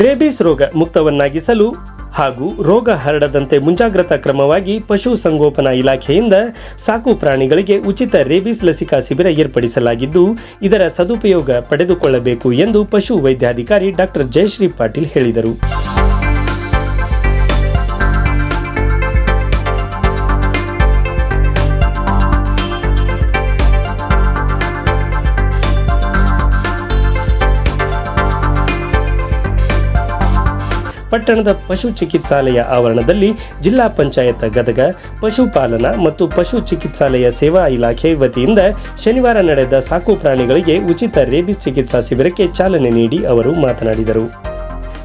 Rabies ರೋಗ ಮುಕ್ತವನ್ನಾಗಿಸಲು ಹಾಗೂ ರೋಗ ಹರಡದಂತೆ ಮುಂಜಾಗ್ರತಾ ಕ್ರಮವಾಗಿ ಪಶು ಸಂಗೋಪನಾ ಇಲಾಖೆಯಿಂದ ಸಾಕು ಪ್ರಾಣಿಗಳಿಗೆ ಉಚಿತ ರೇಬಿಸ್ ಲಸಿಕಾ ಶಿಬಿರ ಏರ್ಪಡಿಸಲಾಗಿದ್ದು, ಇದರ ಸದುಪಯೋಗ ಪಡೆದುಕೊಳ್ಳಬೇಕು ಎಂದು ಪಶು ವೈದ್ಯಾಧಿಕಾರಿ ಡಾಕ್ಟರ್ ಜಯಶ್ರೀ ಪಾಟೀಲ್ ಹೇಳಿದರು. ಪಟ್ಟಣದ ಪಶು ಚಿಕಿತ್ಸಾಲಯ ಆವರಣದಲ್ಲಿ ಜಿಲ್ಲಾ ಪಂಚಾಯತ್ ಗದಗ, ಪಶುಪಾಲನಾ ಮತ್ತು ಪಶು ಚಿಕಿತ್ಸಾಲಯ ಸೇವಾ ಇಲಾಖೆ ವತಿಯಿಂದ ಶನಿವಾರ ನಡೆದ ಸಾಕು ಪ್ರಾಣಿಗಳಿಗೆ ಉಚಿತ ರೇಬಿಸ್ ಚಿಕಿತ್ಸಾ ಶಿಬಿರಕ್ಕೆ ಚಾಲನೆ ನೀಡಿ ಅವರು ಮಾತನಾಡಿದರು.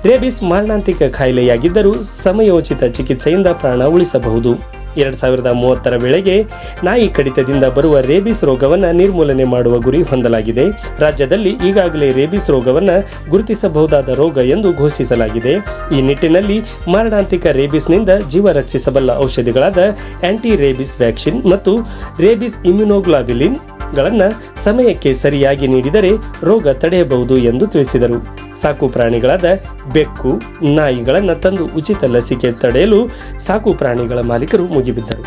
ರೇಬಿಸ್ ಮಾರಣಾಂತಿಕ ಕಾಯಿಲೆಯಾಗಿದ್ದರೂ ಸಮಯೋಚಿತ ಚಿಕಿತ್ಸೆಯಿಂದ ಪ್ರಾಣ ಉಳಿಸಬಹುದು. 2030 ವೇಳೆಗೆ ನಾಯಿ ಕಡಿತದಿಂದ ಬರುವ ರೇಬಿಸ್ ರೋಗವನ್ನು ನಿರ್ಮೂಲನೆ ಮಾಡುವ ಗುರಿ ಹೊಂದಲಾಗಿದೆ. ರಾಜ್ಯದಲ್ಲಿ ಈಗಾಗಲೇ ರೇಬಿಸ್ ರೋಗವನ್ನು ಗುರುತಿಸಬಹುದಾದ ರೋಗ ಎಂದು ಘೋಷಿಸಲಾಗಿದೆ. ಈ ನಿಟ್ಟಿನಲ್ಲಿ ಮಾರಣಾಂತಿಕ ರೇಬಿಸ್ನಿಂದ ಜೀವ ರಕ್ಷಿಸಬಲ್ಲ ಔಷಧಿಗಳಾದ ಆಂಟಿ ರೇಬಿಸ್ ವ್ಯಾಕ್ಸಿನ್ ಮತ್ತು ರೇಬಿಸ್ ಇಮ್ಯುನೋಗ್ಲಾಬ್ಯುಲಿನ್ ಗಳನ್ನು ಸಮಯಕ್ಕೆ ಸರಿಯಾಗಿ ನೀಡಿದರೆ ರೋಗ ತಡೆಯಬಹುದು ಎಂದು ತಿಳಿಸಿದರು. ಸಾಕು ಪ್ರಾಣಿಗಳಾದ ಬೆಕ್ಕು, ನಾಯಿಗಳನ್ನು ತಂದು ಉಚಿತ ಲಸಿಕೆ ತಡೆಯಲು ಸಾಕು ಪ್ರಾಣಿಗಳ ಮಾಲೀಕರು ಮುಗಿಬಿದ್ದರು.